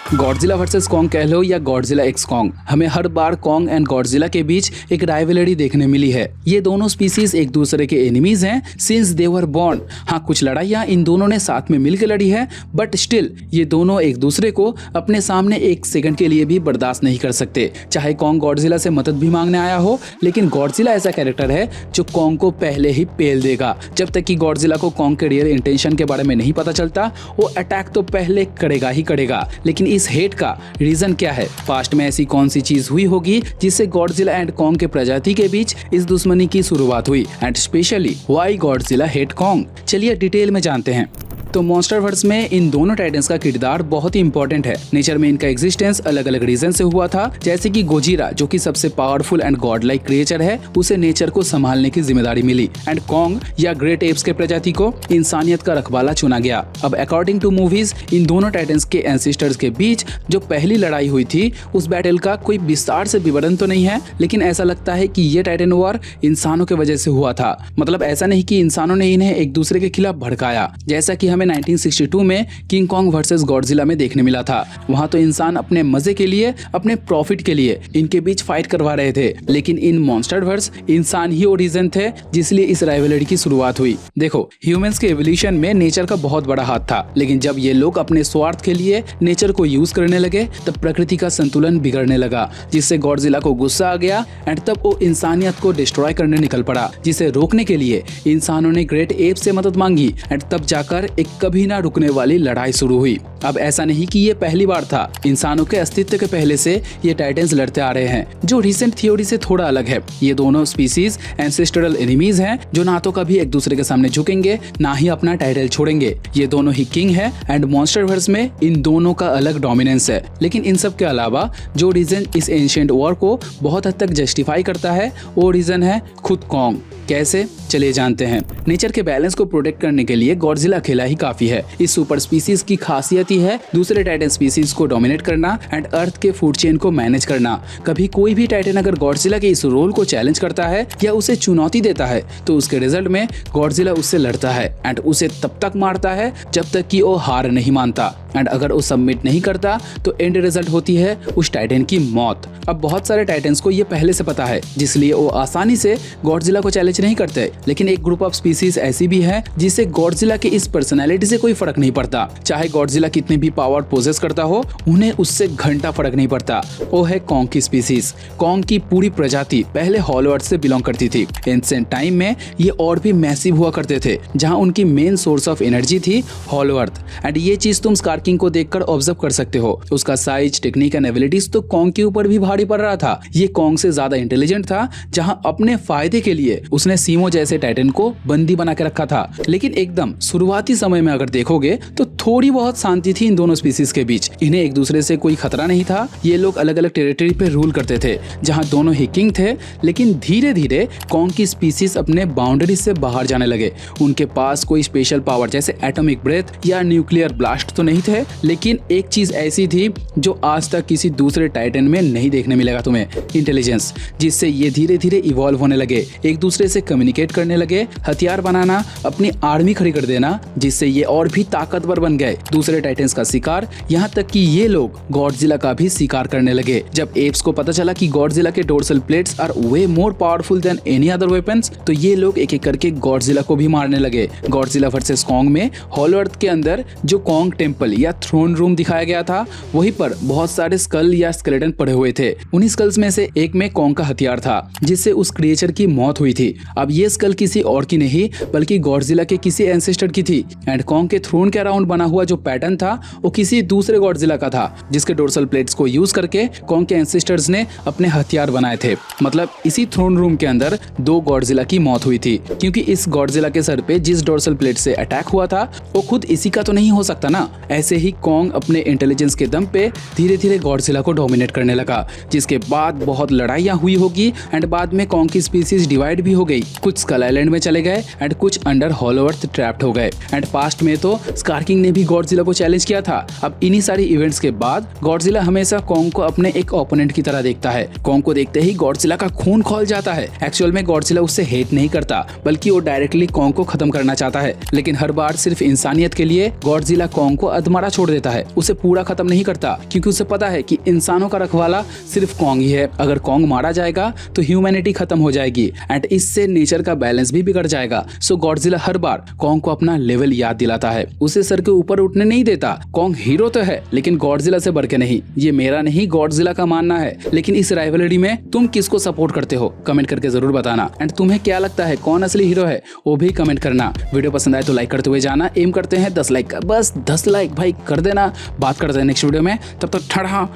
Godzilla versus Kong कह लो या Godzilla x Kong, हमें हर बार कॉन्ग एंड गॉडजिला के बीच एक राइवलरी देखने मिली है। ये दोनों स्पीसीज एक दूसरे के एनिमीज हैं सिंस दे वर बॉर्न। हाँ, कुछ लड़ाइयाँ इन दोनों ने साथ में मिलकर लड़ी है, बट स्टिल ये दोनों एक दूसरे को अपने सामने एक सेकंड के लिए भी बर्दाश्त नहीं कर सकते। चाहे कॉन्ग गॉडजिला से मदद भी मांगने आया हो, लेकिन गॉडजिला ऐसा कैरेक्टर है जो कॉन्ग को पहले ही पेल देगा। जब तक कि गॉडजिला को कॉन्ग के रियल इंटेंशन के बारे में नहीं पता चलता, वो अटैक तो पहले करेगा ही करेगा। लेकिन इस हेट का रीजन क्या है? पास्ट में ऐसी कौन सी चीज हुई होगी जिससे गॉडजिला एंड कॉन्ग के प्रजाति के बीच इस दुश्मनी की शुरुआत हुई? And specially why Godzilla hate Kong? चलिए डिटेल में जानते हैं। तो मॉन्स्टरवर्स में इन दोनों टाइटन्स का किरदार बहुत ही इंपॉर्टेंट है। नेचर में इनका एग्जिस्टेंस अलग अलग रीजन से हुआ था, जैसे कि गोजिरा जो कि सबसे powerful and God like creature है, उसे नेचर को संभालने की जिम्मेदारी मिली। एंड कॉन्ग या ग्रेट एप्स के प्रजाति को इंसानियत का रखवाला चुना गया। अब अकॉर्डिंग टू मूवीज, इन दोनों टाइटन्स के एंसेस्टर्स के बीच जो पहली लड़ाई हुई थी, उस बैटल का कोई विस्तार से विवरण तो नहीं है, लेकिन ऐसा लगता है कि ये टाइटन वॉर इंसानों के वजह से हुआ था। मतलब ऐसा नहीं कि इंसानों ने इन्हें एक दूसरे के खिलाफ भड़काया, जैसा कि हमें 1962 में किंग कॉन्ग वर्सेस गॉडजिला में देखने मिला था। वहां तो इंसान अपने मजे के लिए, अपने प्रॉफिट के लिए इनके बीच फाइट करवा रहे थे, लेकिन इन मॉन्स्टरवर्स इंसान ही ओरिजिन थे जिसलिए इस राइवलरी की शुरुआत हुई। देखो, ह्यूमंस के एवोल्यूशन में नेचर का बहुत बड़ा हाथ था, लेकिन जब ये लोग अपने स्वार्थ के लिए नेचर को यूज करने लगे, तब प्रकृति का संतुलन बिगड़ने लगा, जिससे गॉडजिला को गुस्सा आ गया एंड तब वो इंसानियत को डिस्ट्रॉय करने निकल पड़ा। जिसे रोकने के लिए इंसानों ने ग्रेट एप से मदद मांगी एंड तब जाकर एक कभी ना रुकने वाली लड़ाई शुरू हुई। अब ऐसा नहीं कि ये पहली बार था, इंसानों के अस्तित्व के पहले से ये टाइटन्स लड़ते आ रहे हैं, जो रिसेंट थ्योरी से थोड़ा अलग है। ये दोनों स्पीसीज एंसेस्ट्रल एनिमीज हैं, जो ना तो कभी एक दूसरे के सामने झुकेंगे, ना ही अपना टाइटल छोड़ेंगे। ये दोनों ही किंग है एंड मॉन्स्टरवर्स में इन दोनों का अलग डोमिनेंस है। लेकिन इन सब के अलावा जो रीजन इस एंशिएंट वॉर को बहुत हद तक जस्टिफाई करता है, वो रीजन है खुद कॉन्ग। कैसे? चलिए जानते हैं। नेचर के बैलेंस को प्रोटेक्ट करने के लिए गॉडजिला अकेला ही काफी है। इस सुपर स्पीसीज की खासियत ही है दूसरे टाइटन स्पीसीज को डोमिनेट करना एंड अर्थ के फूड चेन को मैनेज करना। कभी कोई भी टाइटन अगर गॉडजिला के इस रोल को चैलेंज करता है या उसे चुनौती देता है, तो उसके रिजल्ट में गॉडजिला उससे लड़ता है एंड उसे तब तक मारता है जब तक कि वो हार नहीं मानता। एंड अगर वो सबमिट नहीं करता तो एंड रिजल्ट होती है उस टाइटन की मौत। अब बहुत सारे टाइटन्स को ये पहले से पता है, जिसलिए वो आसानी से गॉडजिला को चैलेंज नहीं करते। लेकिन एक ग्रुप ऑफ स्पीसीज ऐसी भी है जिसे गॉडजिला के इस पर्सनैलिटी से कोई फर्क नहीं पड़ता। चाहे गॉडजिला कितने भी पावर पोजेस करता हो, उन्हें उससे घंटा फर्क नहीं पड़ता। वो है कॉन्ग की स्पीसीज। कॉन्ग की पूरी प्रजाति पहले हॉलो अर्थ से बिलोंग करती थी। एंशिएंट टाइम में ये और भी मैसिव हुआ करते थे, जहाँ उनकी मेन सोर्स ऑफ एनर्जी थी हॉलो अर्थ। एंड ये चीज तुम स्कारकिंग को देखकर ऑब्जर्व कर सकते हो। उसका साइज, टेक्निक एंड एबिलिटीज तो कॉन्ग के ऊपर भी भारी पड़ रहा था। ये कॉन्ग से ज्यादा इंटेलिजेंट था, जहाँ अपने फायदे के लिए उसने सीमो जैसे टाइटन को बंदी बना के रखा था। लेकिन एकदम शुरुआती समय में अगर देखोगे तो थोड़ी बहुत शांति थी इन दोनों स्पीसीज के बीच। इन्हें एक दूसरे से कोई खतरा नहीं था। ये लोग अलग अलग टेरिटरी पे रूल करते थे, जहाँ दोनों ही किंग थे। लेकिन धीरे धीरे कॉन्ग की स्पीसीज अपने बाउंड्री से बाहर जाने लगे। उनके पास कोई स्पेशल पावर जैसे एटॉमिक ब्रेथ या न्यूक्लियर ब्लास्ट तो नहीं थे, लेकिन एक चीज ऐसी थी जो आज तक किसी दूसरे टाइटन में नहीं देखने मिलेगा तुम्हें, इंटेलिजेंस। जिससे ये धीरे धीरे इवॉल्व होने लगे, एक दूसरे से कम्युनिकेट करने लगे, हथियार बनाना, अपनी आर्मी खड़ी कर देना, जिससे ये और भी ताकतवर बन गए, दूसरे टाइटन्स का शिकार। यहाँ तक कि ये लोग गॉडजिला का भी शिकार करने लगे। जब एप्स को पता चला कि गॉडजिला के dorsal plates are way more powerful than any other weapons, तो ये लोग एक एक करके गॉडजिला को भी मारने लगे। गॉडजिला वर्सेस कॉन्ग में हॉलो अर्थ के अंदर जो कॉन्ग टेम्पल या थ्रोन रूम दिखाया गया था, वहीं पर बहुत सारे स्कल या स्केलेटन पड़े हुए थे। उन्हीं स्कल्स में से एक में कॉन्ग का हथियार था, जिससे उस क्रिएचर की मौत हुई थी। अब ये स्कल किसी और की नहीं, बल्कि गॉडजिला के किसी एंसेस्टर की थी। एंड कॉन्ग के थ्रोन के अराउंड बना हुआ जो पैटर्न था, वो किसी दूसरे गॉडजिला का था, जिसके डोर्सल प्लेट्स को यूज करके कॉन्ग के एंसेस्टर्स ने अपने हथियार बनाए थे। मतलब इसी थ्रोन रूम के अंदर दो गॉडजिला की मौत हुई थी, क्योंकि इस गॉडजिला के सर पे जिस डोर्सल प्लेट से अटैक हुआ था, वो खुद इसी का तो नहीं हो सकता ना। ऐसे ही कॉन्ग अपने इंटेलिजेंस के दम पे धीरे धीरे गॉडजिला को डोमिनेट करने लगा, जिसके बाद बहुत लड़ाइयाँ हुई होगी एंड बाद में कॉन्ग की स्पीसीज डिवाइड भी हो गई, कुछ स्कल आइलैंड में चले गए एंड कुछ अंडर हॉलो अर्थ ट्रैप्ड हो गए। एंड पास्ट में तो स्कार किंग ने भी गॉडजिला को चैलेंज किया था। अब इन्हीं सारी इवेंट्स के बाद गॉडजिला हमेशा कॉन्ग को अपने एक ओपोनेंट की तरह देखता है। कॉन्ग को देखते ही गॉडजिला का खून खौल जाता है। एक्चुअल में गॉडजिला उससे हेट नहीं करता, बल्कि वो डायरेक्टली कॉन्ग को खत्म करना चाहता है। लेकिन हर बार सिर्फ इंसानियत के लिए गॉडजिला कॉन्ग को अधमरा छोड़ देता है, उसे पूरा खत्म नहीं करता, क्योंकि उसे पता है कि इंसानों का रखवाला सिर्फ कॉन्ग ही है। अगर कॉन्ग मारा जाएगा तो ह्यूमैनिटी खत्म हो जाएगी एंड इससे नेचर का बैलेंस भी बिगड़ जाएगा। सो गॉडजिला हर बार कॉन्ग को अपना लेवल याद दिलाता है, उसे सर के ऊपर उठने नहीं देता। कॉन्ग हीरो तो है, लेकिन गॉडजिला से बढ़ के नहीं। ये मेरा नहीं, गॉडजिला का मानना है। लेकिन इस राइवलरी में तुम किसको सपोर्ट करते हो, कमेंट करके जरूर बताना। एंड तुम्हें क्या लगता है कौन असली हीरो है, वो भी कमेंट करना। वीडियो पसंद आए तो लाइक करते हुए जाना। एम करते हैं 10 लाइक का, बस 10 लाइक भाई कर देना। बात करते हैं नेक्स्ट वीडियो में, तब तक ठड़ा